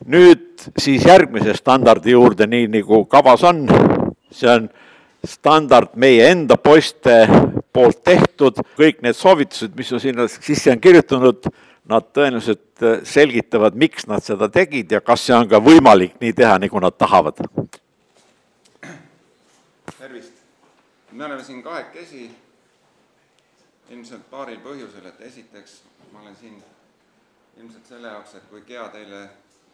Nüüd siis järgmise standardi juurde, nii nagu kavas on. See on standard meie enda poiste poolt tehtud. Kõik need soovitused, mis on sinna sisse on kirjutanud, nad tõenäoliselt selgitavad, miks nad seda tegid ja kas see on ka võimalik nii teha, nagu nad tahavad. Tervist! Me oleme siin kahekesi ilmselt paaril põhjusel, et esiteks ma olen siin ilmselt selle jaoks, et kui GEA teile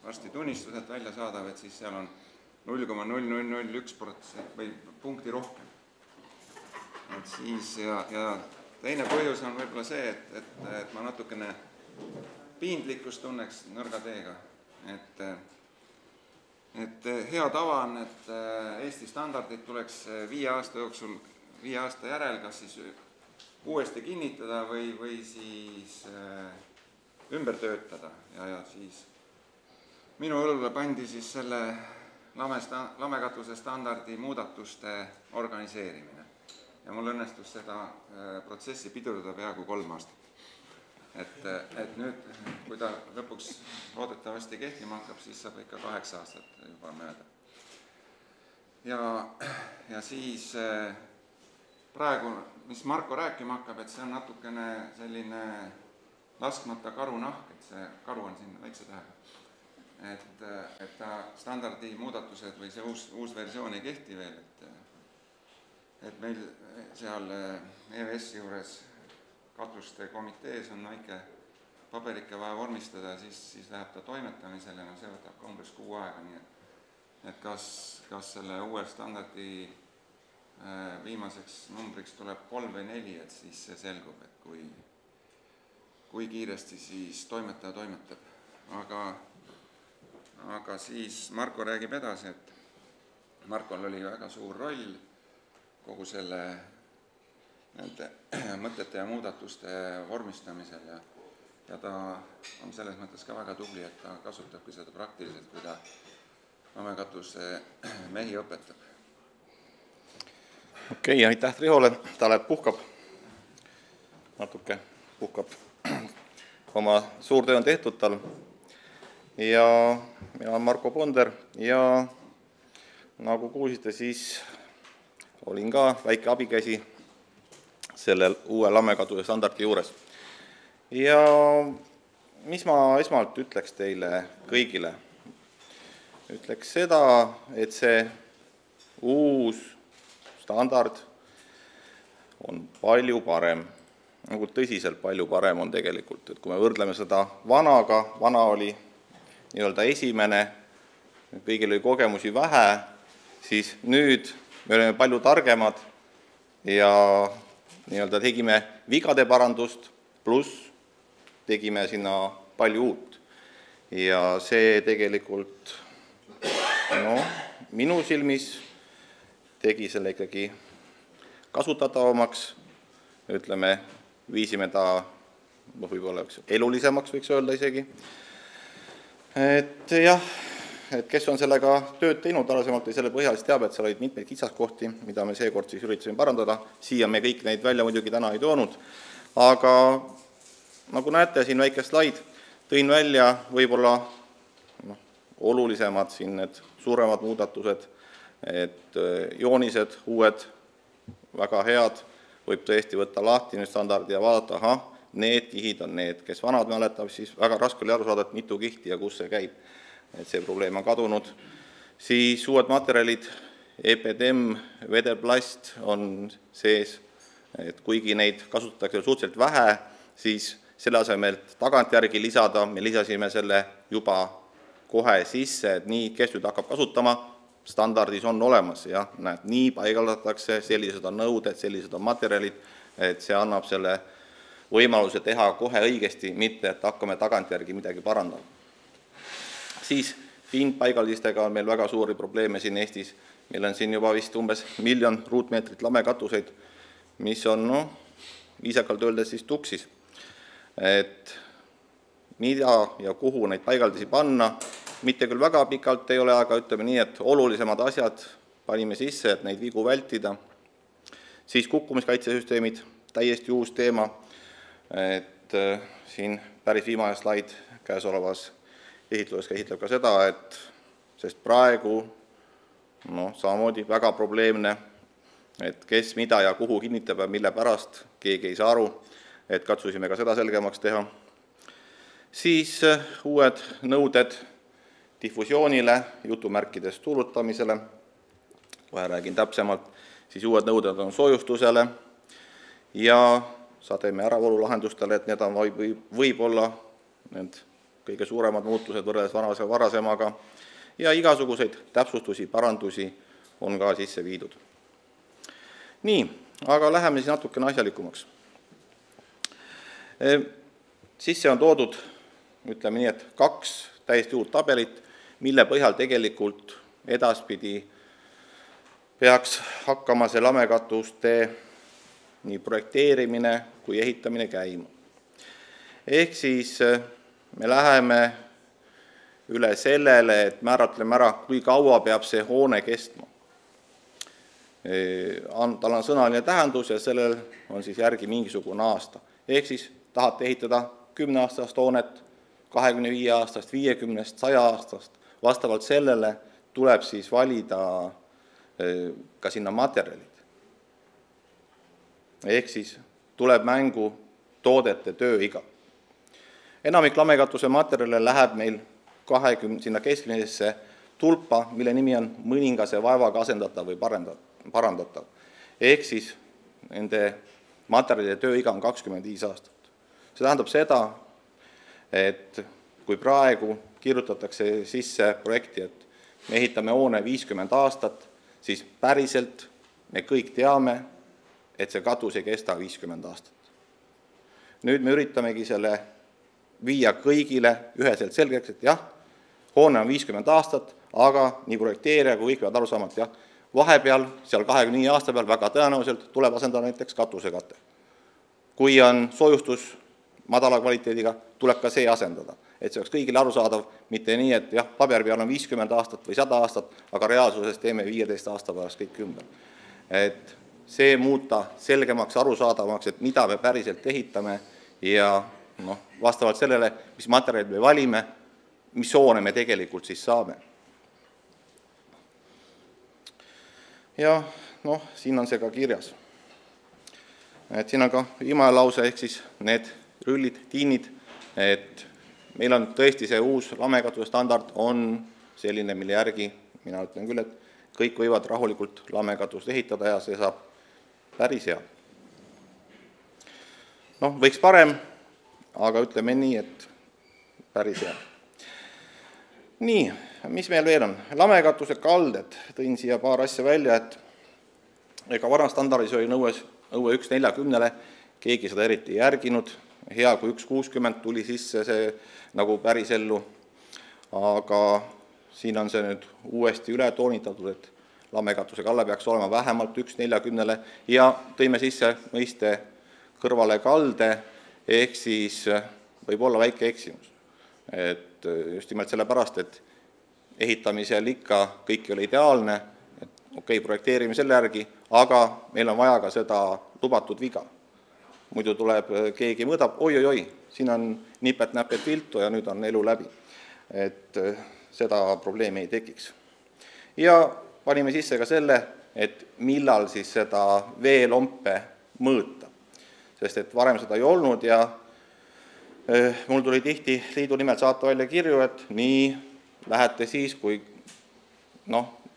varsti tunnistused välja saadab, et siis seal on 0,0001% või punkti rohkem. Et siis ja teine põhjus on võib-olla see, et ma natukene piindlikkust tunneks nõrga teega. Et hea tava on, et Eesti standardid tuleks 5 aasta jooksul, 5 aasta järel kas siis uuesti kinnitada või siis ümber töötada ja siis minu õlule pandi siis selle lamekatuse standardi muudatuste organiseerimine ja mul õnnestus seda protsessi pidurdada peaaegu 3 aastat. Et nüüd, kui ta lõpuks loodetavasti kehtima hakkab, siis saab ikka 8 aastat juba mööda. Ja siis praegu, mis Marko rääkima hakkab, et see on natukene selline laskmata karunahk, et see karu on siin väikse tähega. Et ta standardi muudatused või see uus versioon ei kehti veel, et meil seal EVS juures katluste komitees on väike paberike vaja vormistada, siis läheb ta toimetamisele, no see võtab ka umbes 6 aega, nii et kas selle uue standardi viimaseks numbriks tuleb 3 või 4, et siis see selgub, et kui kiiresti siis toimetaja toimetab. Aga siis Marko räägib edasi, et Markol oli väga suur roll kogu selle nende mõtete ja muudatuste vormistamisel ja ta on selles mõttes ka väga tubli, et ta kasutabki seda praktiliselt, kui ta lamekatuse mehi õpetab. Okei, aitäh Trihole, ta läheb puhkab, natuke puhkab. Oma suur töö on tehtud tal ja mina olen Marko Ponder ja nagu kuulsite, siis olin ka väike abikäsi selle uue lamekatuse standardi juures. Ja mis ma esmalt ütleks teile kõigile? Ütleks seda, et see uus standard on palju parem, nagu tõsiselt palju parem on tegelikult. Et kui me võrdleme seda vanaga, vana oli nii-öelda esimene, kõigil oli kogemusi vähe, siis nüüd me oleme palju targemad ja nii-öelda tegime vigade parandust, pluss tegime sinna palju uut. Ja see tegelikult minu silmis tegi selle ikkagi kasutatavamaks, ütleme, viisime ta võib-olla elulisemaks, võiks öelda isegi. Et jah, et kes on sellega tööd teinud varasemalt või selle põhjalist teab, et seal olid mitmeid kitsaskohti, mida me seekord siis üritasime parandada. Siia me kõik neid välja muidugi täna ei toonud, aga nagu näete, siin väike slaid tõin välja võib-olla olulisemad siin need suuremad muudatused, et joonised, uued, väga head, võib tõesti võtta lahti nüüd standardi ja vaadata, ahah, need kihid on need, kes vanad mäletab, siis väga raske oli aru saada, et mitu kihti ja kus see käib. Et see probleem on kadunud. Siis uued materjalid, EPDM, vedelplast on sees, et kuigi neid kasutatakse suhteliselt vähe, siis selle asemelt tagantjärgi lisada, me lisasime selle juba kohe sisse, et nii, kes nüüd hakkab kasutama, standardis on olemas, ja näed, nii paigaldatakse, sellised on nõuded, sellised on materjalid, et see annab selle võimaluse teha kohe õigesti, mitte et hakkame tagantjärgi midagi parandama. Siis pindpaigaldistega on meil väga suuri probleeme siin Eestis. Meil on siin juba vist umbes 1 000 000 ruutmeetrit lamekatuseid, mis on viisakalt öeldes siis tuksis. Et mida ja kuhu neid paigaldisi panna, mitte küll väga pikalt ei ole, aga ütleme nii, et olulisemad asjad panime sisse, et neid vigu vältida. Siis kukkumiskaitsesüsteemid, täiesti uus teema, et siin päris viimane slaid käesolevas esitluses käsitleb ka seda, et sest praegu samamoodi väga probleemne, et kes mida ja kuhu kinnitab ja mille pärast, keegi ei saa aru, et katsusime ka seda selgemaks teha. Siis uued nõuded difusioonile, jutumärkides tuulutamisele, kohe räägin täpsemalt, siis uued nõuded on soojustusele ja sademe äravoolulahendustele, et need on võib-olla need kõige suuremad muutused võrreldes varasemaga ja igasuguseid täpsustusi, parandusi on ka sisse viidud. Nii, aga läheme siis natukene asjalikumaks. Sisse on toodud, ütleme nii, et 2 täiesti uut tabelit, mille põhjal tegelikult edaspidi peaks hakkama see lamekatuste nii projekteerimine kui ehitamine käima. Ehk siis me läheme üle sellele, et määratleme ära, kui kaua peab see hoone kestma. Tal on sõnaline tähendus ja sellel on siis järgi mingisugune aasta. Ehk siis tahate ehitada 10-aastast hoonet, 25-aastast, 50-st, 100-aastast. Vastavalt sellele tuleb siis valida ka sinna materjalid. Ehk siis tuleb mängu toodete tööiga. Enamik lamekatuse materjale läheb meil 20 sinna keskmisesse tulpa, mille nimi on mõningase vaevaga asendatav või parandatav. Ehk siis nende materjalide tööiga on 25 aastat. See tähendab seda, et kui praegu kirjutatakse sisse projekti, et me ehitame hoone 50 aastat, siis päriselt me kõik teame, et see katus ei kesta 50 aastat. Nüüd me üritamegi selle viia kõigile üheselt selgeks, et jah, hoone on 50 aastat, aga nii projekteerija kui kõik peavad aru saama, et jah, vahepeal, seal 25 aasta peal väga tõenäoliselt tuleb asendada näiteks katusekate. Kui on soojustus madala kvaliteediga, tuleb ka see asendada. Et see oleks kõigile arusaadav, mitte nii, et jah, paberi peal on 50 aastat või 100 aastat, aga reaalsuses teeme 15 aasta pärast kõik ümber. Et see muuta selgemaks, arusaadavamaks, et mida me päriselt ehitame ja vastavalt sellele, mis materjalid me valime, mis hoone me tegelikult siis saame. Ja siin on see ka kirjas. Et siin on ka imelause, ehk siis need rüllid, tiinid, et meil on tõesti see uus lamekatuse standard on selline, mille järgi mina ütlen küll, et kõik võivad rahulikult lamekatust ehitada ja see saab päris hea. Võiks parem, aga ütleme nii, et päris hea. Nii, mis meil veel on? Lamekatuse kalded, tõin siia paar asja välja, et ega vana standardis oli nõue 1.40, keegi seda eriti ei järginud, hea kui 1.60 tuli sisse see nagu päris ellu, aga siin on see nüüd uuesti üle toonitatud, et lamekatuse kalle peaks olema vähemalt 1.40 ja tõime sisse mõiste kõrvale kalde, ehk siis võib olla väike eksimus. Et just nimelt sellepärast, et ehitamisel ikka kõik ei ole ideaalne, et okei, projekteerime selle järgi, aga meil on vaja ka seda lubatud viga. Muidu tuleb keegi mõõdab, oi, siin on nipet-näpet viltu ja nüüd on elu läbi. Et seda probleemi ei tekiks. Ja panime sisse ka selle, et millal siis seda veelompe mõõta. Sest et varem seda ei olnud ja mul tuli tihti liidu nimel saata välja kirju, et nii lähete siis, kui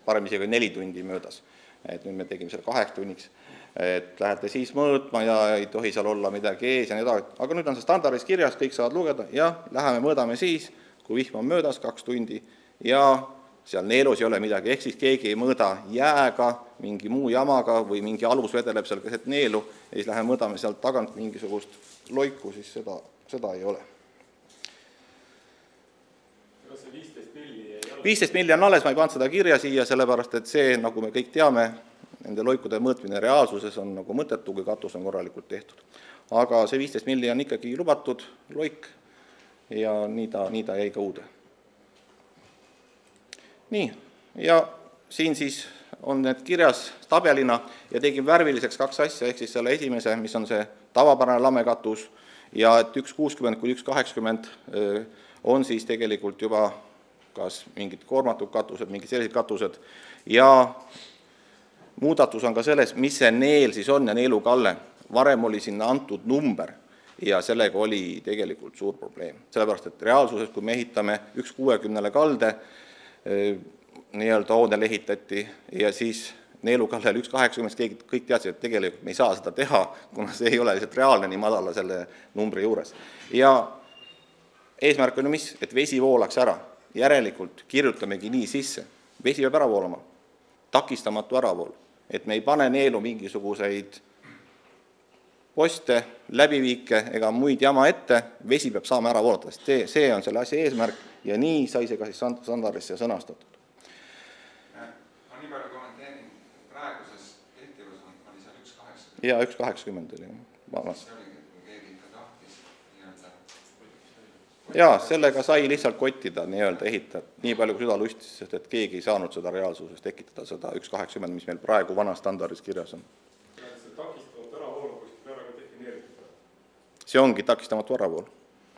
parem isegi 4 tundi möödas. Et nüüd me tegime selle 8 tunniks. Et lähete siis mõõtma ja ei tohi seal olla midagi ees ja nii edasi. Aga nüüd on see standardis kirjas, kõik saavad lugeda ja läheme mõõdame siis, kui vihm on möödas 2 tundi ja seal neelus ei ole midagi. Ehk siis keegi ei mõõda jääga, mingi muu jamaga või mingi alus vedeleb seal keset neelu ja siis läheme mõõdame sealt tagant mingisugust loiku, siis seda ei ole. Kas see 15 milli ei ole? 15 milli on alles, ma ei pannud seda kirja siia, sellepärast et see, nagu me kõik teame, nende loikude mõõtmine reaalsuses on nagu mõttetu, kui katus on korralikult tehtud. Aga see 15 milli on ikkagi lubatud loik ja nii ta jäi ka uude. Nii, ja siin siis on need kirjas tabelina ja tegin värviliseks 2 asja, ehk siis selle esimese, mis on see tavapärane lamekatus ja et 1.60 kuni 1.80 on siis tegelikult juba kas mingid koormatud katused, mingid sellised katused ja muudatus on ka selles, mis see neel siis on ja neelukalle. Varem oli sinna antud number ja sellega oli tegelikult suur probleem. Sellepärast, et reaalsuses, kui me ehitame 1,60 kalde, nii-öelda hoonel ehitati ja siis neelukallel 1,80, kõik teadsid, et tegelikult me ei saa seda teha, kuna see ei ole lihtsalt reaalne nii madala selle numbri juures. Ja eesmärk on ju mis? Et vesi voolaks ära. Järelikult kirjutamegi nii sisse. Vesi peab ära voolama. Takistamatu äravool. Et me ei pane neelu mingisuguseid poste, läbiviike ega muid jama ette, vesi peab saama ära voolata. See on selle asja eesmärk ja nii sai see ka siis standardisse sõnastatud. Ma nii palju kommenteerin, praeguses kehtivus oli seal 1,80. Ja 1,80 oli. See oli, kui keegi ikka tahtis nii-öelda. Jaa, sellega sai lihtsalt kottida nii-öelda ehitajad, nii palju kui süda lustis, sest et keegi ei saanud seda reaalsuses tekitada, seda 1,80, mis meil praegu vana standardis kirjas on. See takistamatu äravool on kuskil ära ka defineeritud. See ongi takistamatu äravool.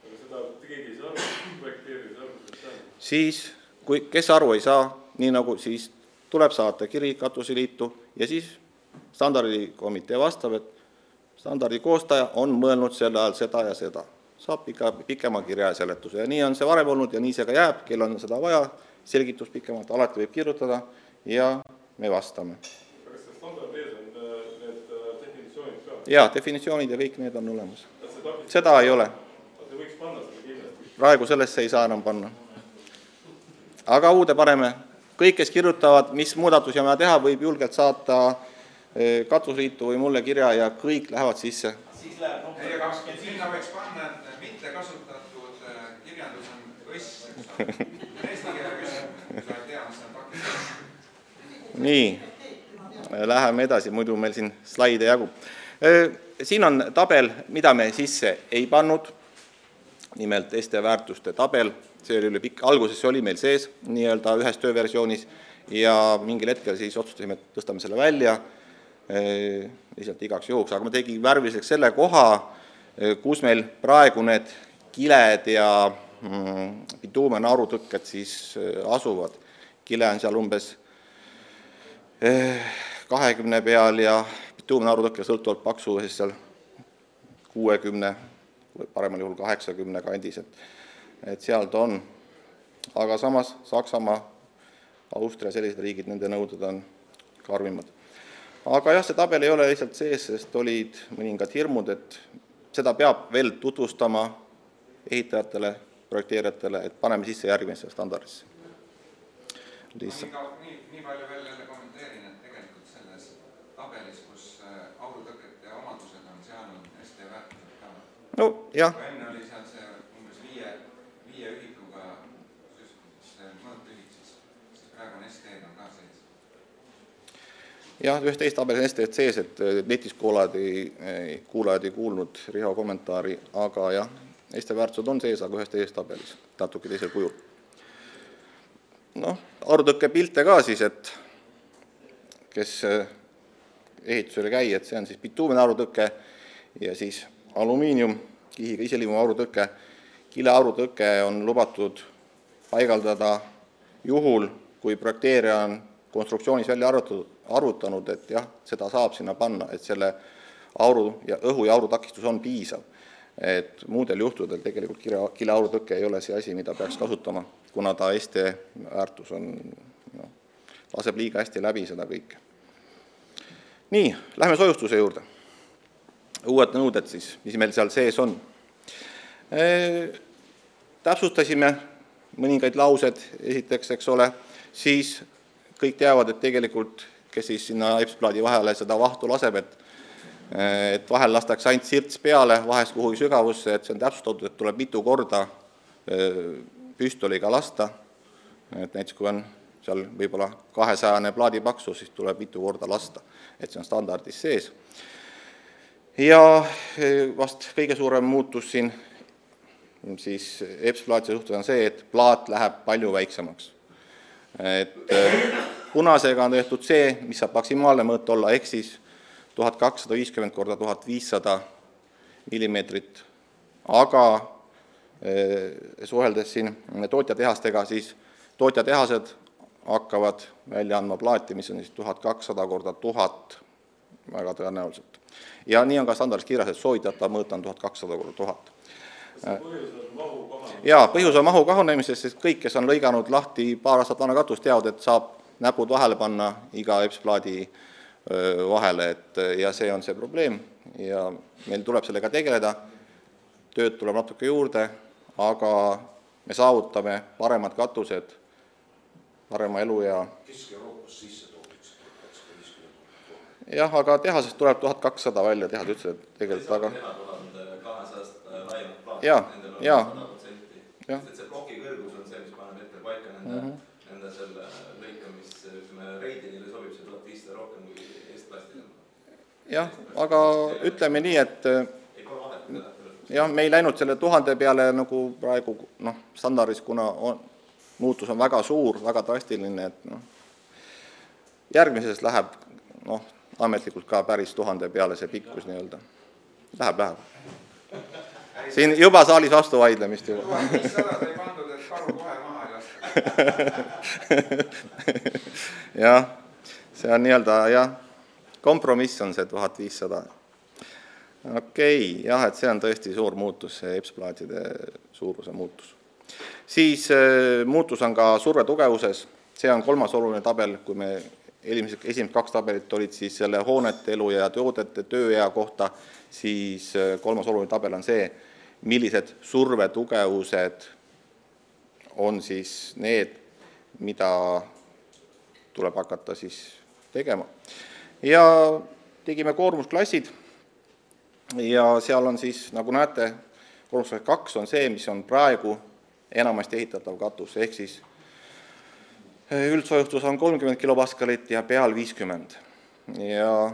Aga seda keegi ei saa projekteerida, siis, kes aru ei saa, nii nagu siis tuleb saata kiri katuseliitu ja siis standardikomitee vastab, et standardi koostaja on mõelnud selle ajal seda ja seda. Saab pikema kirja ja seletuse ja nii on see varem olnud ja nii see ka jääb, kel on seda vaja, selgitus pikemalt, alati võib kirjutada ja me vastame. Kas see standardis on need definitsioonid ka? Jaa, definitsioonid ja kõik need on olemas. Seda ei ole. See võiks panna seda kindlasti. Praegu sellesse ei saa enam panna. Aga uude paneme. Kõik, kes kirjutavad, mis muudatusi on vaja teha, võib julgelt saata katusliitu või mulle kirja ja kõik lähevad sisse. Sinna võiks panna, et mitte kasutatud kirjandus on õss. Eesti keele küsimus, kui sa ei tea, mis on pakis. Nii, läheme edasi, muidu meil siin slaide jagub. Siin on tabel, mida me sisse ei pannud, nimelt ST-väärtuste tabel. See oli üle pikk, alguses oli meil sees nii-öelda ühes tööversioonis ja mingil hetkel siis otsustasime, et tõstame selle välja lihtsalt igaks juhuks, aga ma tegin värviliseks selle koha, kus meil praegu need kiled ja bituumen aurutõkked siis asuvad. Kile on seal umbes 20 peal ja bituumen aurutõkke sõltuvalt paksu siis seal 60, paremal juhul 80 kandis, et seal ta on. Aga samas Saksamaa, Austria, sellised riigid, nende nõuded on karmimad. Aga jah, see tabel ei ole lihtsalt sees, sest olid mõningad hirmud, et seda peab veel tutvustama ehitajatele, projekteerijatele, et paneme sisse järgmisse standardisse. Nii palju veel jälle kommenteerin, et tegelikult selles tabelis, kus aurutõkete omadused on, seal on ST-väärtused ka. No, jah. Enne oli seal see umbes 5 ühikuga mõõtühik, siis praegu on ST-d on ka sees. Jah, ühes teist tabelis ST-d sees, et netis kuulajad ei kuulnud Riho kommentaari, aga jah, ST-väärtused on sees, aga ühes teises tabelis, natuke teisel kujul. Noh, aurutõkke pilte ka siis, et kes ehitusele käi, et see on siis bituumen aurutõkke ja siis alumiinium, kihiga iseliimu aurutõkke. Kile aurutõkke on lubatud paigaldada juhul, kui projekteerija on konstruktsioonis välja arvutanud, et jah, seda saab sinna panna, et selle õhu ja aurutakistus on piisav. Et muudel juhtudel tegelikult kile aurutõkke ei ole see asi, mida peaks kasutama, kuna ta ST-väärtus on, laseb liiga hästi läbi seda kõike. Nii, lähme soojustuse juurde. Uued nõuded siis, mis meil seal sees on. Täpsustasime mõningaid laused, esiteks, eks ole, siis kõik teavad, et tegelikult, kes siis sinna EPS-plaadi vahele seda vahtu laseb, et vahel lastakse ainult sirts peale, vahest kuhugi sügavusse, et see on täpsustatud, et tuleb mitu korda püstoliga lasta. Et näiteks kui on seal võib-olla 200 plaadi paksus, siis tuleb mitu korda lasta, et see on standardis sees. Ja vast kõige suurem muutus siin siis EPS-plaatide suhtes on see, et plaat läheb palju väiksemaks. Et punasega on tehtud see, mis saab maksimaalne mõõt olla, ehk siis 1250 x 1500 millimeetrit, aga suheldes siin tootjatehastega, siis tootjatehased hakkavad välja andma plaati, mis on siis 1200 korda 1000 väga tõenäoliselt. Ja nii on ka standardis kirjas, et soovitatav mõõt on 1200 korda 1000. Jaa, põhjus on mahu kahanemisest, sest kõik, kes on lõiganud lahti paar aastat vana katust, teavad, et saab näpud vahele panna iga EPS-plaadi vahele, ja see on see probleem ja meil tuleb sellega tegeleda, tööd tuleb natuke juurde, aga me saavutame paremad katused, parema elu ja Kesk-Euroopas sisse toodaks 250. jah, aga tehasest tuleb 1200 välja, tehas ütles, et tegelikult aga 1200 laiemad plaat, nendel on 100%. See ploki kõrgus on see, mis paneb hetkel paika nende selle lõika, mis reidinile sobib, see 1500 rohkem kui eestplastil. jah, aga ütleme nii, et jah, me ei läinud selle 1000 peale nagu praegu standardis, kuna muutus on väga suur, väga drastiline, et järgmises läheb ametlikult ka päris 1000 peale see pikkus nii-öelda. Läheb. Siin juba saalis vastu vaidlemist juba. 1500 sai pandud, et karu kohe maha ei lasta. jah, see on nii-öelda, kompromiss on see 1500. Okei, jah, et see on tõesti suur muutus, see EPS-plaatide suuruse muutus. Siis muutus on ka survetugevuses, see on kolmas oluline tabel, kui me esimesed 2 tabelit olid siis selle hoonete elu ja toodete tööea kohta, siis kolmas oluline tabel on see, millised survetugevused on siis need, mida tuleb hakata siis tegema. Ja tegime koormusklassid ja seal on siis, nagu näete, koormusklass 2 on see, mis on praegu enamasti ehitatav katus, ehk siis üldsoojustus on 30 kilopaskalit ja peal 50. Ja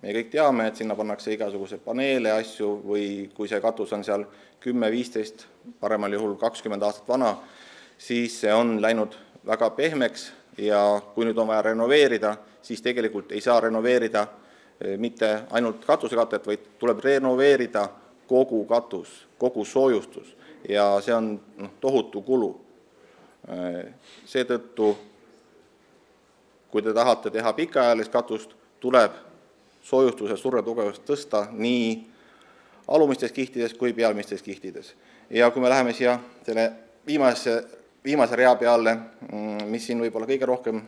me kõik teame, et sinna pannakse igasuguse paneele asju või kui see katus on seal 10-15, paremal juhul 20 aastat vana, siis see on läinud väga pehmeks ja kui nüüd on vaja renoveerida, siis tegelikult ei saa renoveerida mitte ainult katusekatet, vaid tuleb renoveerida kogu katus, kogu soojustus ja see on tohutu kulu. Seetõttu, kui te tahate teha pikaajalist katust, tuleb soojustuse survetugevust tõsta nii alumistes kihtides kui pealmistes kihtides. Ja kui me läheme siia selle viimase rea peale, mis siin võib-olla kõige rohkem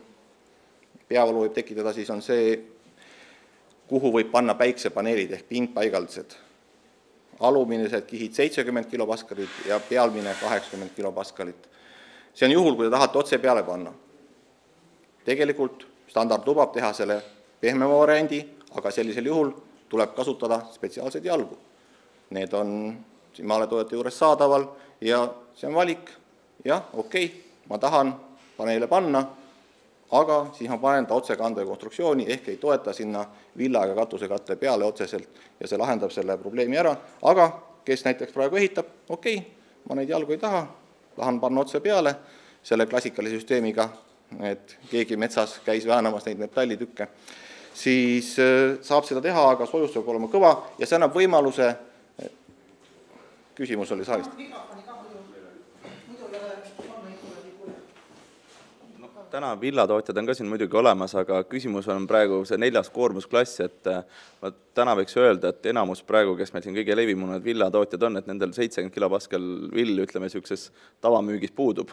peavalu võib tekitada, siis on see, kuhu võib panna päiksepaneelid ehk pindpaigaldused. Aluminised kihid 70 kilopaskalit ja pealmine 80 kilopaskalit. See on juhul, kui te tahate otse peale panna. Tegelikult standard lubab teha selle pehmema variandi, aga sellisel juhul tuleb kasutada spetsiaalseid jalgu. Need on siin maaletoojate juures saadaval ja see on valik. Jah, okei, ma tahan paneele panna, aga siis ma panen ta otsekandev konstruktsiooni ehk ei toeta sinna villa ega katusekatte peale otseselt ja see lahendab selle probleemi ära. Aga kes näiteks praegu ehitab, okei, ma neid jalgu ei tahan panna otse peale selle klassikalise süsteemiga, et keegi metsas käis väänamas neid metallitükke, siis saab seda teha, aga soojustus peab olema kõva ja see annab võimaluse, küsimus oli saalist. Täna villatootjad on ka siin muidugi olemas, aga küsimus on praegu see 4. koormusklass, et täna võiks öelda, et enamus praegu, kes meil siin kõige levimunud villatootjad on, et nendel 70 kilopaskal vill, ütleme, sellises tavamüügis puudub.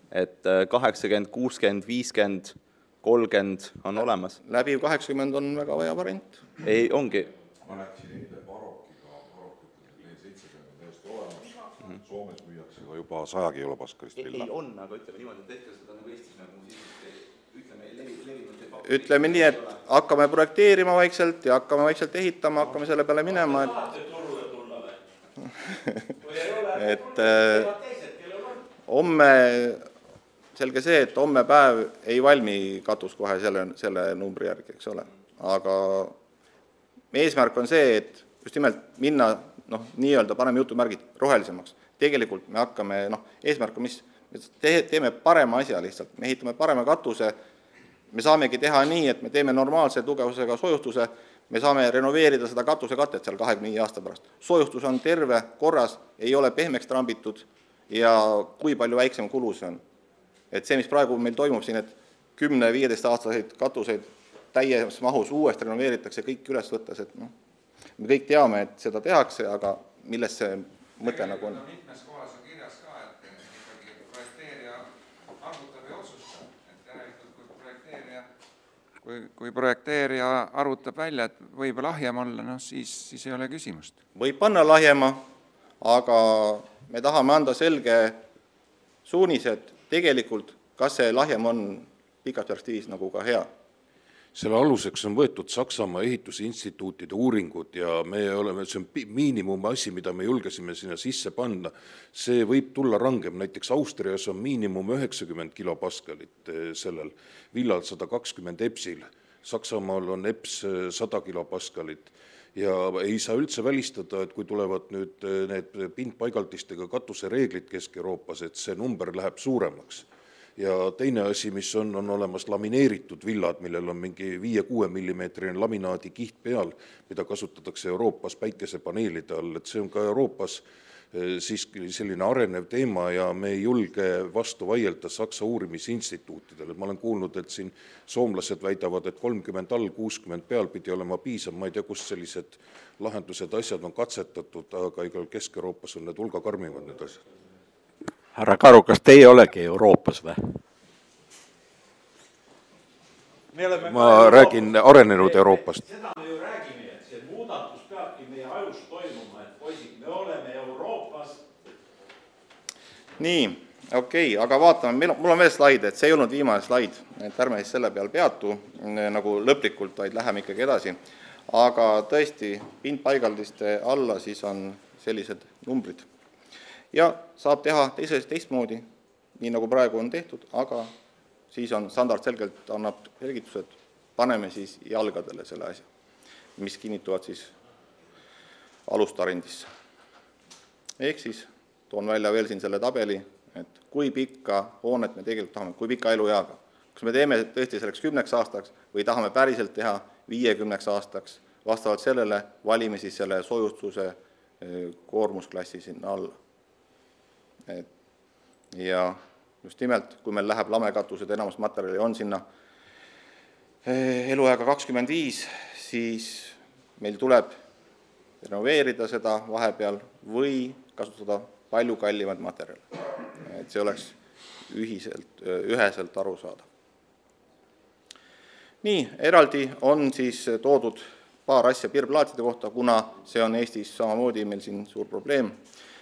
Et 80, 60, 50, 30 on olemas. Läbiv 80 on väga vaja variant. Ei, ongi. Ma rääkisin eile Barokiga, Barokit 70 täiesti olemas. Soomes müüakse ka juba 100 kilopaskalist villa. Ei on, aga ütleme niimoodi, et hetkel seda nagu Eestis ütleme levinud. Ütleme nii, et hakkame projekteerima vaikselt ja hakkame vaikselt ehitama, hakkame selle peale minema. Et homme selge see, et homme päev ei valmi katus kohe selle numbri järgi, eks ole. Aga eesmärk on see, et just nimelt minna, nii-öelda paneme jutumärgid rohelisemaks. Tegelikult me hakkame, eesmärk on mis, me teeme parema asja lihtsalt, me ehitame parema katuse, me saamegi teha nii, et me teeme normaalse tugevusega soojustuse, me saame renoveerida seda katusekatet seal 25 aasta pärast. Soojustus on terve, korras, ei ole pehmeks trambitud ja kui palju väiksem kulu see on. Et see, mis praegu meil toimub siin, et 10-15 aastaseid katuseid täies mahus uuesti renoveeritakse kõik üles võttes, et me kõik teame, et seda tehakse, aga milles see mõte nagu on? Mitmes kohas on kirjas ka, et ikkagi projekteerija arvutab ja otsustab, et järelikult kui projekteerija arvutab välja, et võib lahjem olla, siis ei ole küsimust. Võib panna lahjema, aga me tahame anda selge suunised tegelikult, kas see lahjem on pikas perspektiivis nagu ka hea. Selle aluseks on võetud Saksamaa ehitusinstituutide uuringud ja see on miinimum asi, mida me julgesime sinna sisse panna. See võib tulla rangem, näiteks Austrias on miinimum 90 kilopaskalit sellel, villal 120 EPS-il, Saksamaal on EPS 100 kilopaskalit ja ei saa üldse välistada, et kui tulevad nüüd need pindpaigaldistega katusereeglid Kesk-Euroopas, et see number läheb suuremaks. Ja teine asi, mis on olemas lamineeritud villad, millel on mingi 5-6 millimeetrine laminaadi kiht peal, mida kasutatakse Euroopas päikesepaneelide all, et see on ka Euroopas siiski selline arenev teema ja me ei julge vastu vaielda Saksa uurimisinstituutidele. Ma olen kuulnud, et siin soomlased väidavad, et 30 all, 60 peal pidi olema piisav. Ma ei tea, kus sellised lahendused, asjad on katsetatud, aga igal Kesk-Euroopas on need hulga karmivad need asjad. Härra Karu, kas teie olegi Euroopas või? Ma räägin arenenud Euroopast. Seda me ju räägime, et see muudatus peabki meie ajus toimuma, et poisid, me oleme Euroopas. Nii, okei, aga vaatame, mul on veel slaid, et see ei olnud viimane slaid, et ärme siis selle peal peatu nagu lõplikult, vaid läheme ikkagi edasi. Aga tõesti, pindpaigaldiste alla siis on sellised numbrid. Ja saab teha teistmoodi, nii nagu praegu on tehtud, aga siis on standard selgelt annab selgitused, paneme siis jalgadele selle asja, mis kinnituvad siis alustarendisse. Ehk siis toon välja veel siin selle tabeli, et kui pikka hoonet me tegelikult tahame, kui pika elueaga. Kas me teeme tõesti selleks 10 aastaks või tahame päriselt teha 50 aastaks, vastavalt sellele valime siis selle soojustuse koormusklassi sinna alla. Ja just nimelt, kui meil läheb lamekatused, enamus materjali on sinna eluaega 25, siis meil tuleb renoveerida seda vahepeal või kasutada palju kallimad materjali. Et see oleks üheselt aru saada. Nii, eraldi on siis toodud paar asja piirplaatide kohta, kuna see on Eestis samamoodi meil siin suur probleem.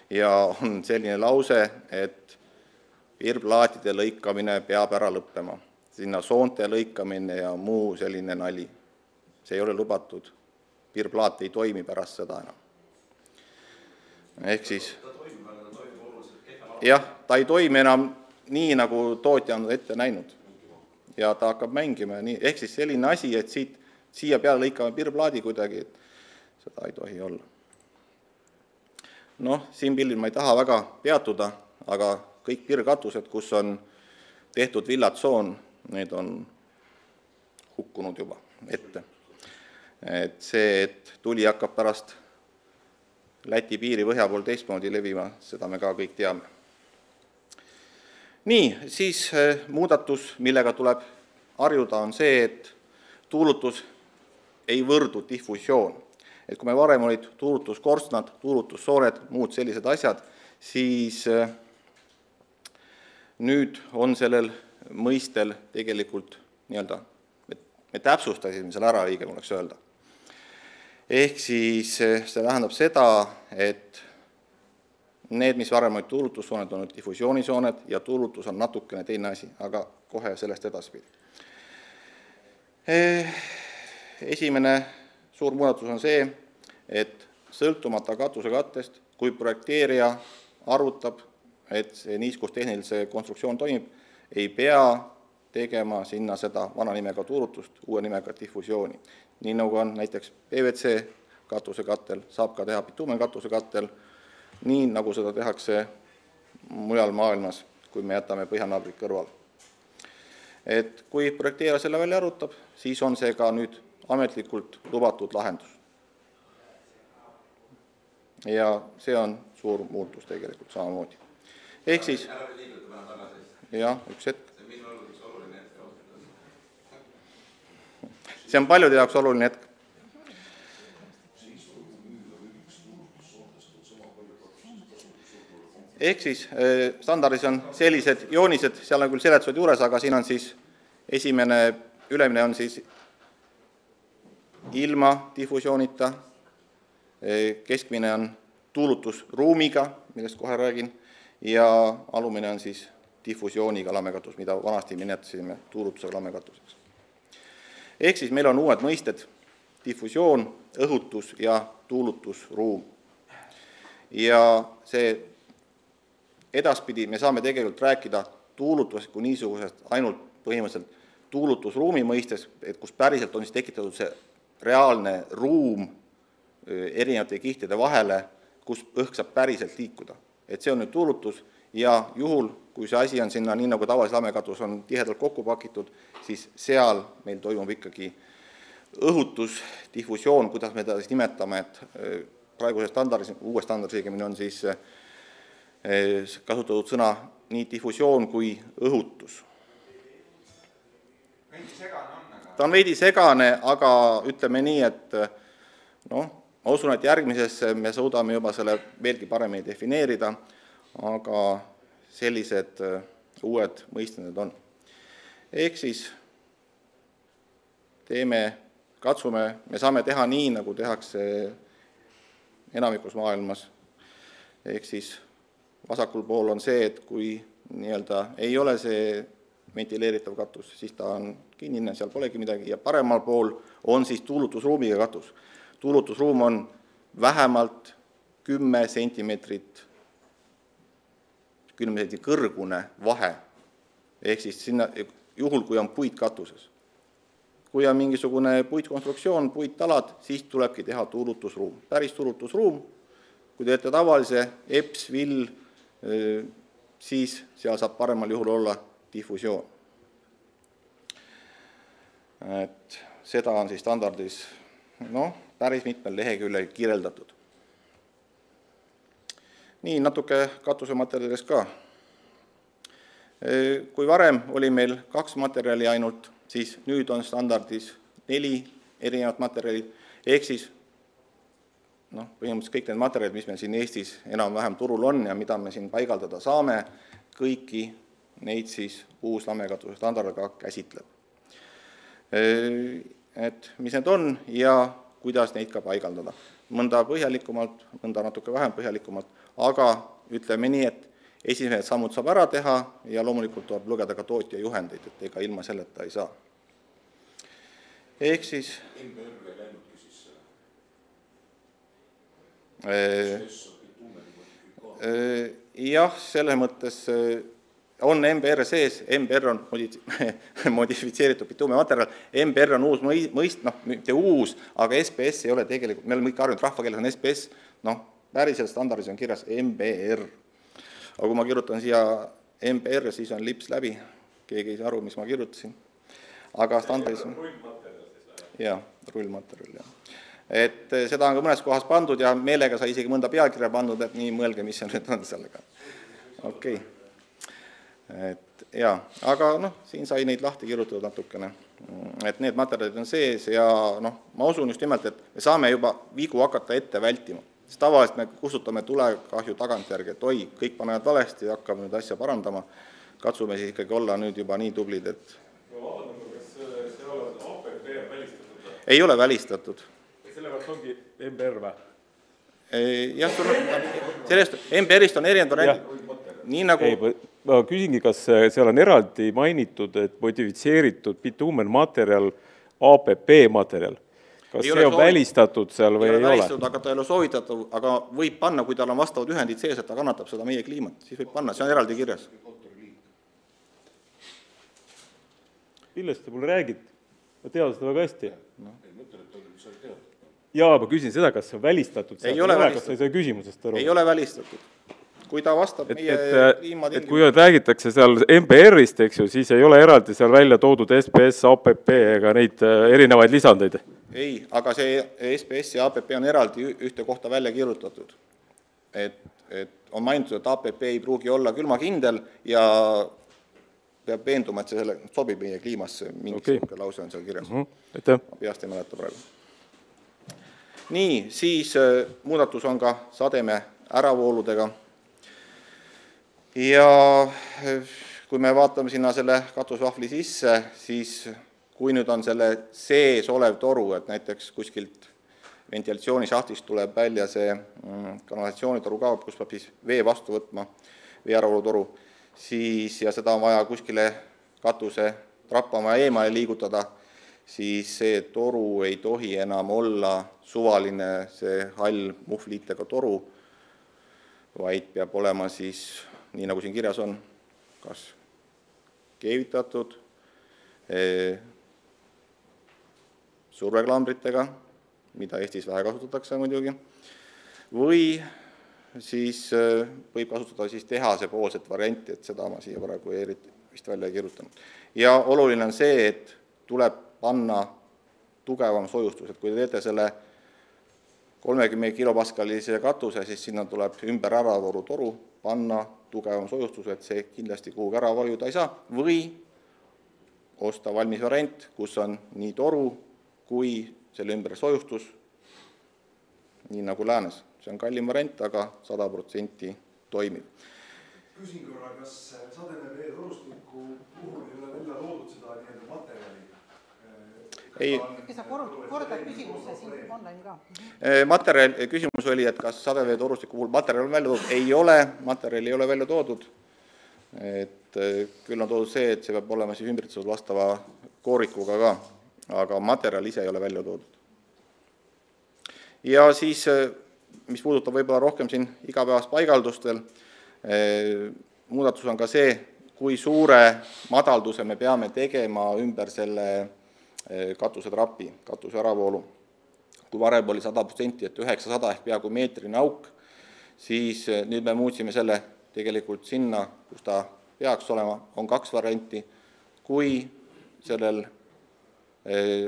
Ja on selline lause, et piirplaatide lõikamine peab ära lõppema. Sinna soonte lõikamine ja muu selline nali. See ei ole lubatud. Piirplaat ei toimi pärast seda enam. Ehk siis, jah, ta ei toimi enam nii, nagu tootja on ette näinud. Ja ta hakkab mängima nii. Ehk siis selline asi, et siia peale lõikame piirplaadi kuidagi, et seda ei tohi olla. Siin pildil ma ei taha väga peatuda, aga kõik piirkatused, kus on tehtud villatsoon, need on hukkunud juba ette. Et see, et tuli hakkab pärast Läti piiri põhja pool teistmoodi levima, seda me ka kõik teame. Nii, siis muudatus, millega tuleb harjuda, on see, et tuulutus ei võrdu diffusioon. Et kui me varem olid tuulutuskorstnad, tuulutussoored, muud sellised asjad, siis nüüd on sellel mõistel tegelikult nii-öelda, me täpsustasime selle ära, õige oleks öelda. Ehk siis see tähendab seda, et need, mis varem olid tuulutussooned, on diffusioonisooned ja tuulutus on natukene teine asi, aga kohe sellest edaspidi. Esimene suur muudatus on see, et sõltumata katusekattest, kui projekteerija arvutab, et see niiskustehnilise konstruktsioon toimib, ei pea tegema sinna seda vana nimega tuulutust, uue nimega diffusiooni. Nii nagu on näiteks PVC katusekattel, saab ka teha bitumen katusekattel, nii nagu seda tehakse mujal maailmas, kui me jätame põhjanaabrid kõrval. Et kui projekteerija selle välja arvutab, siis on see ka nüüd ametlikult lubatud lahendus. Ja see on suur muutus tegelikult samamoodi. Ehk siis... Jah, üks hetk. See on paljude jaoks oluline hetk. Ehk siis standardis on sellised joonised, seal on küll seletused juures, aga siin on siis esimene ülemine on siis ilma difusioonita, keskmine on tuulutusruumiga, millest kohe räägin, ja alumine on siis difusiooniga lamekatus, mida vanasti nimetasime tuulutusega lamekatuseks. Ehk siis meil on uued mõisted, difusioon, õhutus ja tuulutusruum. Ja see edaspidi me saame tegelikult rääkida tuulutusest kui niisugusest ainult põhimõtteliselt tuulutusruumi mõistes, et kus päriselt on siis tekitatud see reaalne ruum erinevate kihtide vahele, kus õhk saab päriselt liikuda. Et see on nüüd tuulutus ja juhul, kui see asi on sinna, nii nagu tavalises lamekatus on tihedalt kokku pakitud, siis seal meil toimub ikkagi õhutus, difusioon, kuidas me teda siis nimetame, et praeguse standardis, uue standardis õigemini on siis kasutatud sõna nii difusioon kui õhutus. Ta on veidi segane, aga ütleme nii, et noh, ma usun, et järgmisesse me suudame juba selle veelgi paremini defineerida, aga sellised uued mõisted on. Ehk siis katsume, me saame teha nii, nagu tehakse enamikus maailmas. Ehk siis vasakul pool on see, et kui nii-öelda ei ole see ventileeritav katus, siis ta on kinnine, seal polegi midagi, ja paremal pool on siis tuulutusruumiga katus. Tuulutusruum on vähemalt 10 sentimeetrit kõrgune vahe, ehk siis sinna, juhul, kui on puit katuses. Kui on mingisugune puitkonstruktsioon, puittalad, siis tulebki teha tuulutusruum. Päris tuulutusruum, kui teete tavalise EPS, vill, siis seal saab paremal juhul olla difusioon. Et seda on siis standardis päris mitmel leheküljel kirjeldatud. Nii, natuke katusematerjalidest ka. Kui varem oli meil 2 materjali ainult, siis nüüd on standardis 4 erinevat materjalid, ehk siis põhimõtteliselt kõik need materjalid, mis meil siin Eestis enam-vähem turul on ja mida me siin paigaldada saame, kõiki neid siis uus lamekatuse standardiga käsitleb. Et mis need on ja kuidas neid ka paigaldada. Mõnda põhjalikumalt, mõnda natuke vähem põhjalikumalt, aga ütleme nii, et esimesed sammud saab ära teha ja loomulikult tuleb lugeda ka tootja juhendeid, et ega ilma selleta ei saa. Ehk siis... jah, selles mõttes on MBR sees, MBR on modifitseeritud bituumematerjal, MBR on uus mitte uus, aga SPS ei ole tegelikult, me oleme ikka arvanud, rahvakeeles on SPS, päriselt standardis on kirjas MBR. Aga kui ma kirjutan siia MBR, siis on lips läbi, keegi ei saa aru, mis ma kirjutasin. Aga standardis on... Jah, rullmaterjal, jah. Et seda on ka mõnes kohas pandud ja meelega sai isegi mõnda pealkirja pandud, et nii mõelge, mis see nüüd on sellega. Okei. Et jaa, aga siin sai neid lahti kirjutatud natukene. Et need materjalid on sees ja ma usun just nimelt, et me saame juba vigu hakata ette vältima. Sest tavaliselt me kustutame tulekahju tagantjärgi, et oi, kõik panevad valesti ja hakkame nüüd asja parandama. Katsume siis ikkagi olla nüüd juba nii tublid, et... Kas see ole APP välistatud? Ei ole välistatud. Sellepärast ongi MBR või? Jah, sellest MBR-ist on erinevad nii nagu... Ma küsingi, kas seal on eraldi mainitud, et modifitseeritud bituumenmaterjal, APP materjal. Kas see on välistatud seal või ei ole? Aga ta ei ole soovitatud, aga võib panna, kui tal on vastavad ühendid sees, et ta kannatab seda meie kliimat, siis võib panna, see on eraldi kirjas. Millest te mulle räägid? Ma tean seda väga hästi. Jaa, ma küsin seda, kas see on välistatud. Ei ole välistatud. Kas see küsimusest aru? Ei ole välistatud. Kui ta vastab meie kliimatingimused. Et kui räägitakse seal MBR-ist, eks ju, siis ei ole eraldi seal välja toodud SPS, APP ega neid erinevaid lisandeid. ei, aga see SPS ja APP on eraldi ühte kohta välja kirjutatud. Et on mainitud, et APP ei pruugi olla külmakindel ja peab veenduma, et see sobib meie kliimasse, mingisugune lause on seal kirjas. Ma peast ei mäleta praegu. Nii, siis muudatus on ka sademe äravooludega. Ja kui me vaatame sinna selle katusvahvli sisse, siis kui nüüd on selle sees olev toru, et näiteks kuskilt ventilatsioonisahtist tuleb välja see kanalisatsioonitoru ka, kus peab siis vee vastu võtma, vee äravoolutoru, siis ja seda on vaja kuskile katuse trappama ja eemale liigutada, siis see toru ei tohi enam olla suvaline see hall muhvliitega toru, vaid peab olema siis, nii nagu siin kirjas on, kas keevitatud, surveklaambritega, mida Eestis vähe kasutatakse muidugi, või siis võib kasutada siis tehasepoolset varianti, et seda ma siia praegu vist välja ei kirjutanud. Ja oluline on see, et tuleb panna tugevam soojustus, et kui te teete selle 30 kilopaskalise katuse, siis sinna tuleb ümber äravoolutoru panna tugevam soojustus, et see kindlasti kuhugi ära vajuda ei saa, või osta valmis variant, kus on nii toru kui selle ümber soojustus, nii nagu läänes. See on kallim variant, aga 100% toimib. Küsin korra, kas sademevee torustiku puhul ei ole välja loodud seda nii-öelda materjali? Sa korda küsimusse siin online ka. Materjal, küsimus oli, et kas sademevee torustiku puhul materjal on välja toodud? Ei ole, materjal ei ole välja toodud. Et küll on toodud see, et see peab olema siis ümbritsetud vastava koorikuga ka, aga materjal ise ei ole välja toodud. Ja siis, mis puudutab võib-olla rohkem siin igapäevast paigaldust veel, muudatus on ka see, kui suure madalduse me peame tegema ümber selle katusetrapi, katuse äravoolu. Kui varem oli 100%, et 900 ehk peaaegu meetrine auk, siis nüüd me muutsime selle tegelikult sinna, kus ta peaks olema, on 2 varianti. Kui sellel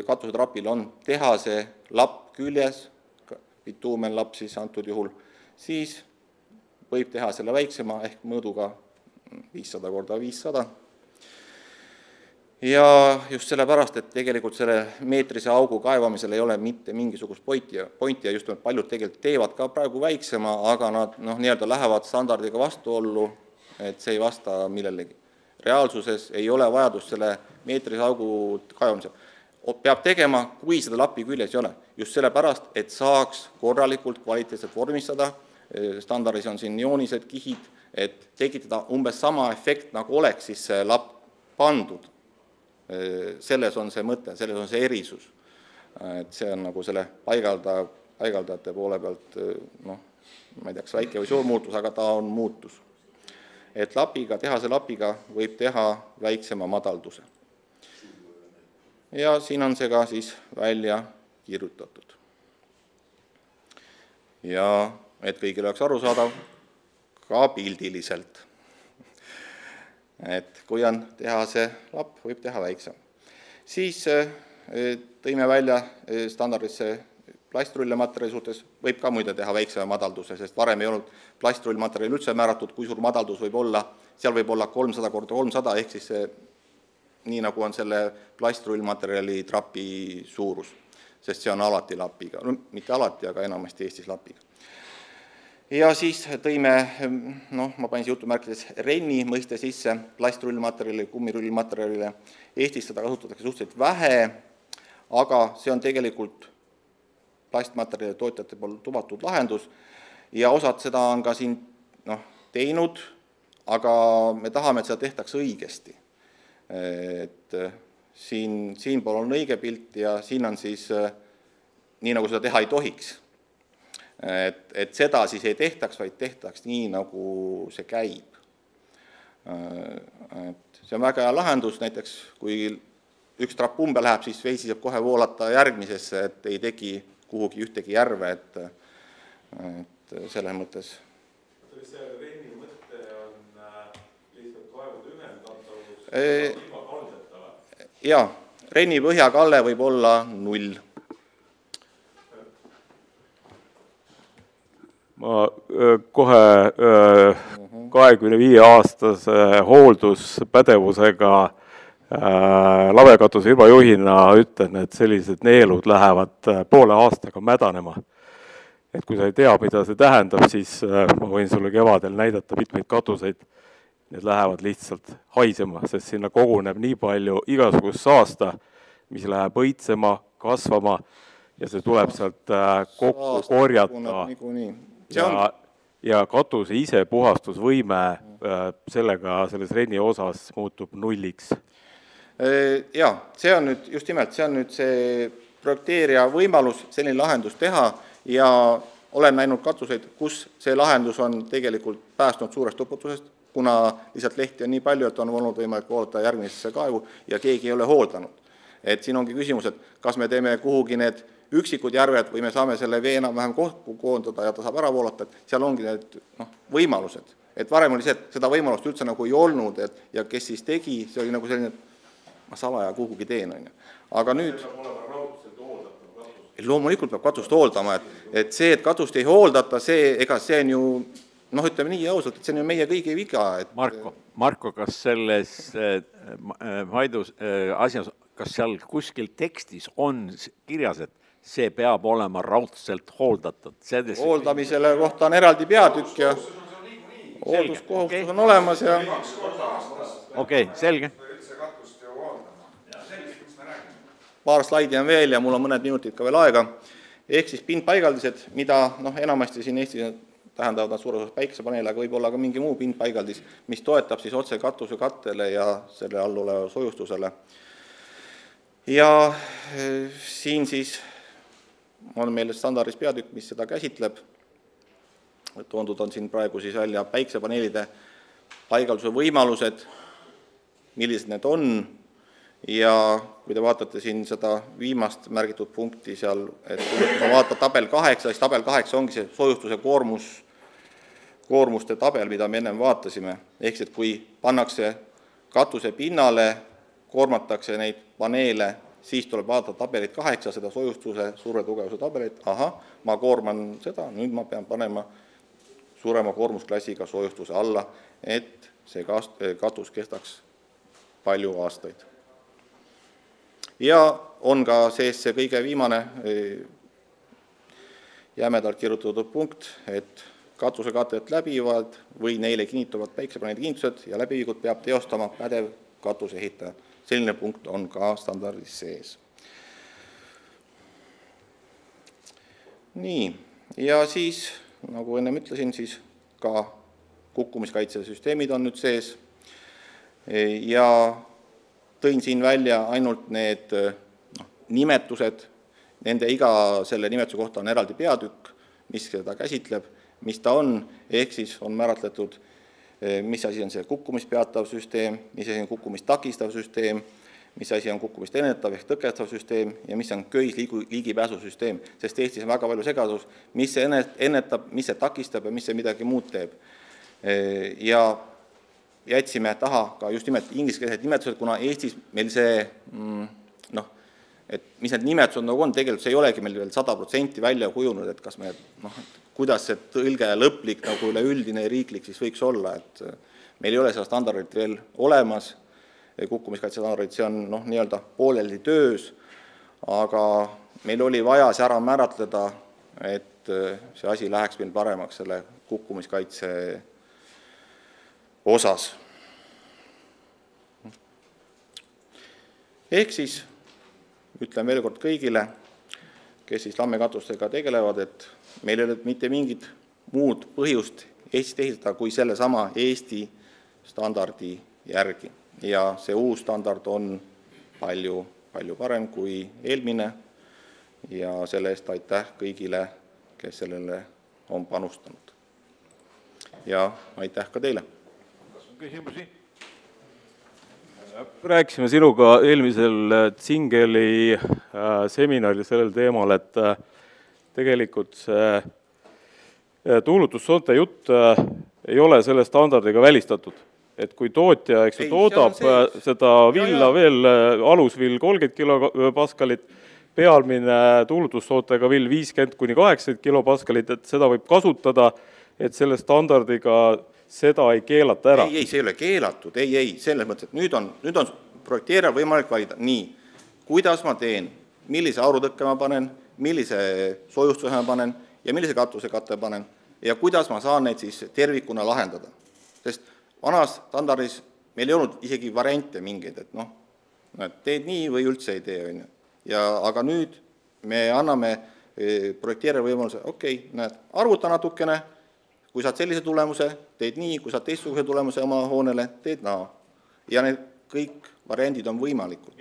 katusetrapil on tehase lapp küljes, bituumenlapp siis antud juhul, siis võib teha selle väiksema ehk mõõduga 500 korda 500. Ja just sellepärast, et tegelikult selle meetrise augu kaevamisel ei ole mitte mingisugust pointi ja just paljud tegelikult teevad ka praegu väiksema, aga nad nii-öelda lähevad standardiga vastuollu, et see ei vasta millelegi. Reaalsuses ei ole vajadust selle meetrise augu kaevamisel. Peab tegema, kui seda lappi küljes ei ole. Just sellepärast, et saaks korralikult kvaliteetselt vormistada, standardis on siin joonised, kihid, et tekitada umbes sama efekt, nagu oleks siis see lapp pandud. Selles on see mõte, selles on see erisus. Et see on nagu selle paigaldajate poole pealt, ma ei teaks, väike või suur muutus, aga ta on muutus. Et lapiga, tehase lapiga võib teha väiksema madalduse. Ja siin on see ka siis välja kirjutatud. Ja et kõigil oleks arusaadav, ka pildiliselt. Et kui on tehase lapp, võib teha väiksem. Siis tõime välja standardisse plastrullmaterjali suhtes, võib ka muide teha väiksema madalduse, sest varem ei olnud plastrullmaterjali üldse määratud, kui suur madaldus võib olla, seal võib olla 300 korda 300, ehk siis see nii nagu on selle plastrullmaterjali trapi suurus, sest see on alati lapiga, mitte alati, aga enamasti Eestis lapiga. Ja siis tõime, ma panin jutumärkides renni mõiste sisse, plastrullmaterjali, kummirullmaterjalile. Eestis seda kasutatakse suhteliselt vähe, aga see on tegelikult plastmaterjali tootjate poolt lubatud lahendus ja osad seda on ka siin teinud, aga me tahame, et seda tehtaks õigesti. Et siin pool on õige pilt ja siin on siis nii, nagu seda teha ei tohiks. Et seda siis ei tehtaks, vaid tehtaks nii, nagu see käib. Et see on väga hea lahendus, näiteks kui üks trapp umbe läheb, siis veisi saab kohe voolata järgmisesse, et ei tegi kuhugi ühtegi järve, et selles mõttes. See renni mõte on lihtsalt kaevude ühendatavus ilma kaldeta? Jaa, renni põhjakalle võib olla 0. kohe 25-aastase hoolduspädevusega lavekatuse ilmajuhina ütlen, et sellised neelud lähevad poole aastaga mädanema. Et kui sa ei tea, mida see tähendab, siis ma võin sulle kevadel näidata mitmeid katuseid. Need lähevad lihtsalt haisema, sest sinna koguneb nii palju igasugust saasta, mis läheb õitsema, kasvama ja see tuleb sealt kokku korjata. Ja katuse ise puhastusvõime sellega selles renni osas muutub nulliks. Ja, see on nüüd just nimelt, see on nüüd see projekteerija võimalus selline lahendus teha ja olen näinud katuseid, kus see lahendus on tegelikult päästnud suurest uputusest, kuna lihtsalt lehti on nii palju, et on olnud võimalik oodata järgmisesse kaevu ja keegi ei ole hooldanud. Et siin ongi küsimus, et kas me teeme kuhugi need üksikud järved või me saame selle vee enam-vähem kokku koondada ja ta saab ära voolata, et seal ongi need võimalused. Et varem oli see, et seda võimalust üldse nagu ei olnud ja kes siis tegi, see oli nagu selline, et ma salaja kuhugi teen. Aga nüüd loomulikult peab katust hooldama, et see, et katust ei hooldata, see on ju, ütleme nii ausalt, et see on ju meie kõigi viga. Marko, kas selles asjas, kas seal kuskil tekstis on kirjas, et see peab olema raudselt hooldatud? Hooldamisele kohta on eraldi peatükk ja hoolduskohustus on olemas ja... Okei, selge. Paar slaidi on veel ja mul on mõned minutid ka veel aega. Ehk siis pindpaigaldised, mida enamasti siin Eestis tähendavad nad suures osas päikesepaneele, aga võib olla ka mingi muu pindpaigaldis, mis toetab siis otse katuse kattele ja selle all oleva sojustusele. Ja siin siis on meil standardis peatükk, mis seda käsitleb. Toondud on siin praegu siis välja päikesepaneelide paigalduse võimalused, millised need on. Ja kui te vaatate siin seda viimast märgitud punkti seal, et kui vaatad tabel 8, siis tabel 8 ongi see sojustuse koormuste tabel, mida me ennem vaatasime. Ehk et kui pannakse katuse pinnale, koormatakse neid paneele, siis tuleb vaadata tabelit 8, seda sojustuse suure tugevuse tabelit. Ma koorman seda, nüüd ma pean panema suurema koormusklassiga sojustuse alla, et see katus kestaks palju aastaid. Ja on ka sees see kõige viimane jämedalt kirjutatud punkt, et katusekatet läbivad või neile kinnituvad päikesepaneelide kinnitused ja läbiviigud peab teostama pädev katusehitaja. Selline punkt on ka standardis sees. Nii, ja siis, nagu ennem ütlesin, siis ka kukkumiskaitsesüsteemid on nüüd sees ja tõin siin välja ainult need nimetused, nende iga selle nimetuse kohta on eraldi peatükk, mis seda käsitleb, mis ta on, ehk siis on määratletud, mis asi on see kukkumist peatav süsteem, mis asi on kukkumist takistav süsteem, mis asi on kukkumist ennetav ehk tõkestav süsteem ja mis on köisligipääsusüsteem, sest Eestis on väga palju segadus, mis see ennetab, mis see takistab ja mis see midagi muud teeb. Ja jätsime taha ka just nimelt ingliskeelsed nimetused, kuna Eestis meil see, et mis need nimetused nagu on, tegelikult see ei olegi meil veel 100% välja kujunud, et kas me, kuidas see tõlge lõplik nagu üleüldine riiklik siis võiks olla, et meil ei ole seda standardit veel olemas, kukkumiskaitse standardit, see on nii-öelda pooleldi töös, aga meil oli vaja see ära määratleda, et see asi läheks meil paremaks selle kukkumiskaitse osas. Ehk siis ütlen veel kord kõigile, kes siis lammekatustega tegelevad, et meil ei ole mitte mingit muud põhjust Eestis ehitada kui selle sama Eesti standardi järgi. Ja see uus standard on palju parem kui eelmine ja selle eest aitäh kõigile, kes sellele on panustanud. Ja aitäh ka teile. Küsimusi? Rääkisime sinuga eelmisel Tsingeli seminaril sellel teemal, et tegelikult see tuulutussoonte jutt ei ole selle standardiga välistatud. Et kui tootja toodab seda villa veel alusvill 30 kilopaskalit, pealmine tuulutustootega vill 50–80 kilopaskalit, et seda võib kasutada, et selle standardiga seda ei keelata ära. Ei, see ei ole keelatud, ei, selles mõttes, et nüüd on projekteerija võimalik valida nii, kuidas ma teen, millise aurutõkke ma panen, millise soojustuse ma panen ja millise katusekatte panen ja kuidas ma saan neid siis tervikuna lahendada. Sest vanas standardis meil ei olnud isegi variante mingeid, et teed nii või üldse ei tee. Aga nüüd me anname projekteerija võimaluse, arvuta natukene, kui saad sellise tulemuse, teed nii, kui saad teistsuguse tulemuse oma hoonele, teed naa. Ja need kõik variandid on võimalikud.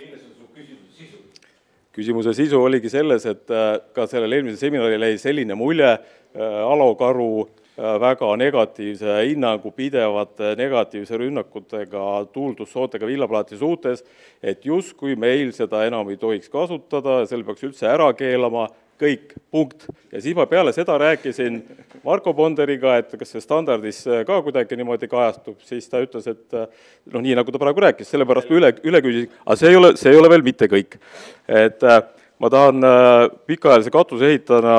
Küsimuse sisu oligi selles, et ka sellel eelmisel seminaril jäi selline mulje Alo Karu väga negatiivse hinnangu pidevate negatiivse rünnakutega tuulutussootega villaplaati suhtes, et justkui meil seda enam ei tohiks kasutada, selle peaks üldse ära keelama, kõik, punkt. Ja siis ma peale seda rääkisin Marko Bonderiga, et kas see standardis ka kuidagi niimoodi kajastub, siis ta ütles, et nii nagu ta praegu rääkis, sellepärast üle küsis, aga see ei ole veel mitte kõik. Et ma tahan pikaajalise katuse ehitajana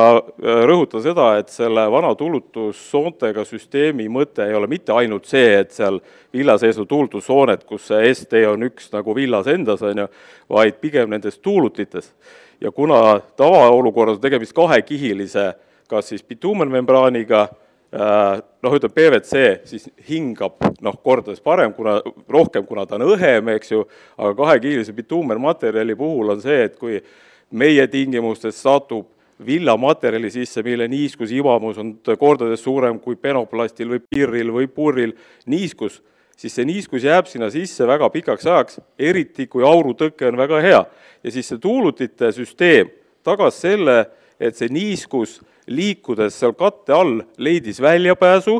rõhutada seda, et selle vana tuulutussoontega süsteemi mõte ei ole mitte ainult see, et seal villa sees on tuulutussoonet, kus see ST on üks nagu villas endas, vaid pigem nendes tuulutites. Ja kuna tavaolukorras on tegemist kahekihilise, kas siis bituumenmembraaniga, ütleme PVC, siis hingab kordades parem, rohkem, kuna ta on õhem, eks ju, aga kahekihilise bituumenmaterjali puhul on see, et kui meie tingimustes satub villamaterjali sisse, mille niiskus imamus on kordades suurem kui penoplastil või pirril või purril niiskus, siis see niiskus jääb sinna sisse väga pikaks ajaks, eriti kui aurutõkke on väga hea. Ja siis see tuulutite süsteem tagas selle, et see niiskus liikudes seal katte all leidis väljapääsu,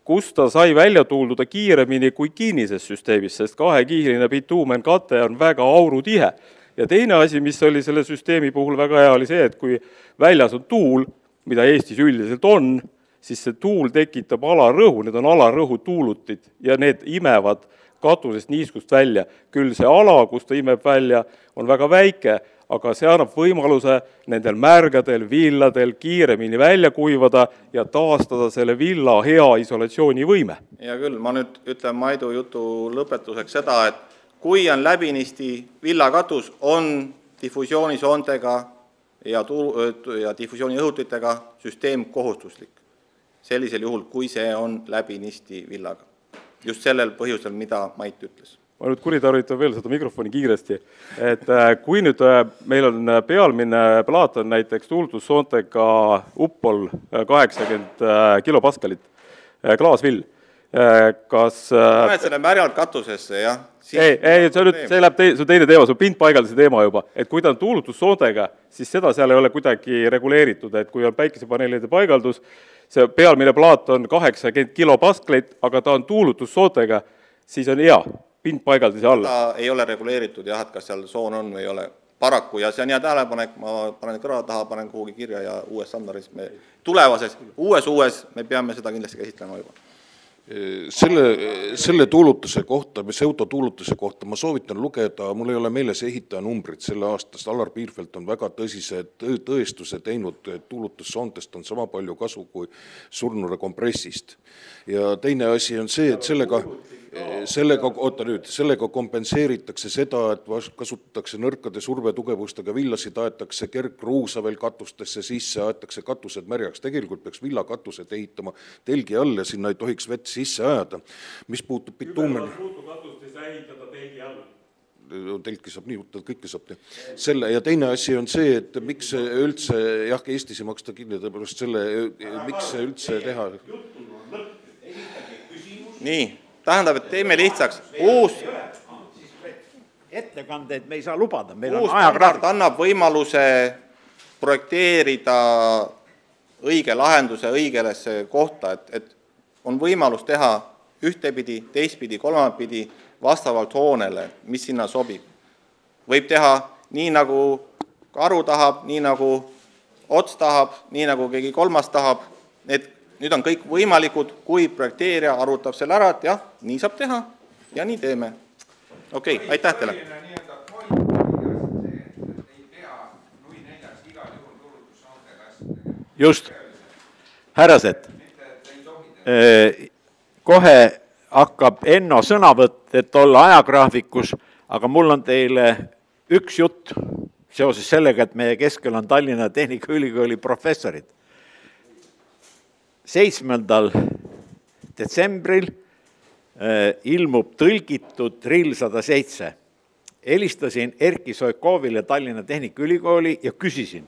kus ta sai välja tuulduda kiiremini kui kinnises süsteemis, sest kahekihiline bituumen kate on väga aurutihe. Ja teine asi, mis oli selle süsteemi puhul väga hea, oli see, et kui väljas on tuul, mida Eestis üldiselt on, siis see tuul tekitab alarõhu, need on alarõhu tuulutid ja need imevad katusest niiskust välja. Küll see ala, kus ta imeb välja, on väga väike, aga see annab võimaluse nendel märgadel villadel kiiremini välja kuivada ja taastada selle villa hea isolatsioonivõime. Ja küll, ma nüüd ütlen Maidu jutu lõpetuseks seda, et kui on läbinisti villakatus, on diffusioonisoontega ja diffusiooni õhutitega süsteem kohustuslik. Sellisel juhul, kui see on läbinisti villaga. Just sellel põhjusel, mida Mait ütles. Ma nüüd kuritarvitan veel seda mikrofoni kiiresti, et kui nüüd meil on pealmine plaat on näiteks tuulutussoontega Uppol 80 kilopaskalit, klaasvill, kas... Paned selle märjalt katusesse, jah? Ei, see läheb teine teema, see on pindpaigaldise teema juba, et kui ta on tuulutussoontega, siis seda seal ei ole kuidagi reguleeritud, et kui on päikesepaneelide paigaldus, see pealmine plaat on 80 kilopaskalit, aga ta on tuulutussoontega, siis on hea pindpaigaldise alla. Ta ei ole reguleeritud, jah, et kas seal soon on või ei ole paraku ja see on hea tähelepanek, ma panen kõrva taha, panen kuhugi kirja ja uues standardis tulevases, uues me peame seda kindlasti käsitlema juba. Selle tuulutuse kohta, pseudotuulutuse kohta ma soovitan lugeda, mul ei ole meeles ehitaja numbrid selle aastast, Alar Piirfeld on väga tõsise tõestuse teinud, et tuulutussoontest on sama palju kasu kui surnure kompressist. Ja teine asi on see, et sellega kompenseeritakse seda, et kasutatakse nõrkade survetugevustega villasid, aetakse kergkruusa veel katustesse sisse, aetakse katused märjaks. Tegelikult peaks villakatused ehitama telgi all ja sinna ei tohiks vett sisse ajada. Mis puutub bituumeni... Katust ei saa ehitada telgi all. Telki saab nii, kõike saab teha. Selle, ja teine asi on see, et miks üldse, jah, Eestis ei maksta kinni, tõepärast selle, miks üldse teha... Nii, tähendab, et teeme lihtsaks. Uus ettekandeid me ei saa lubada. Uus standard annab võimaluse projekteerida õige lahenduse õigelesse kohta, et on võimalus teha ühtepidi, teistpidi, kolmapidi vastavalt hoonele, mis sinna sobib. Võib teha nii, nagu Karu tahab, nii nagu Ots tahab, nii nagu keegi kolmas tahab, nüüd on kõik võimalikud, kui projekteerija arvutab selle ära, et jah, nii saab teha ja nii teeme. Okei, aitäh teile! just, härrased, kohe hakkab Enno sõnavõtt, et olla ajagraafikus, aga mul on teile üks jutt seoses sellega, et meie keskel on Tallinna Tehnikaülikooli professorid. 7. detsembril ilmub tõlgitud RIL 107. Helistasin Erki Soikovile Tallinna Tehnikaülikooli ja küsisin.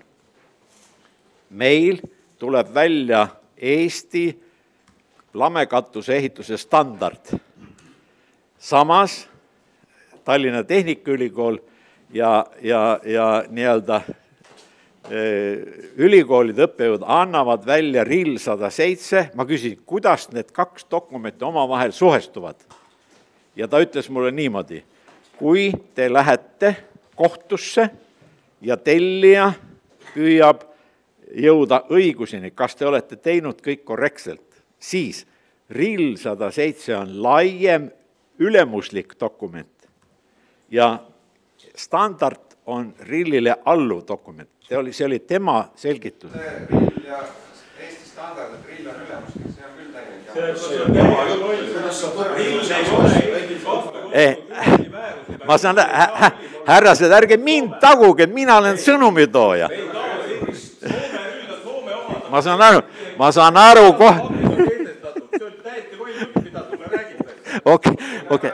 Meil tuleb välja Eesti lamekatuse ehituse standard. Samas Tallinna Tehnikaülikool ja nii-öelda ülikoolid õppejõud annavad välja RIL 107. Ma küsisin, kuidas need kaks dokumenti omavahel suhestuvad. Ja ta ütles mulle niimoodi, kui te lähete kohtusse ja tellija püüab jõuda õiguseni, kas te olete teinud kõik korrektselt, siis RIL 107 on laiem ülemuslik dokument ja standard on RIL-ile alluv dokument. See oli tema selgitus. RIL ja Eesti standard, et RIL on ülemuslik, see on küll täielikult. Ma saan, härrased, ärge mind taguge, mina olen sõnumitooja. Ma saan aru kohe. Okei.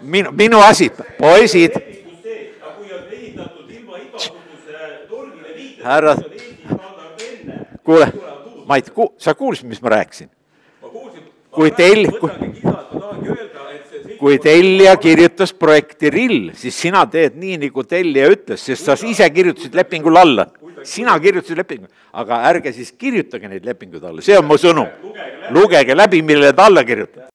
Minu asi, poisid. Härra, kuule, Mait, sa kuulsid, mis ma rääkisin? Kui tellija kirjutas projekti RIL, siis sina teed nii, nagu tellija ütles, sest sa ise kirjutasid lepingul alla. Sina kirjutasid lepingul, aga ärge siis kirjutage neid lepingud alla. See on mu sõnum. Lugege läbi, millele ta alla kirjutab.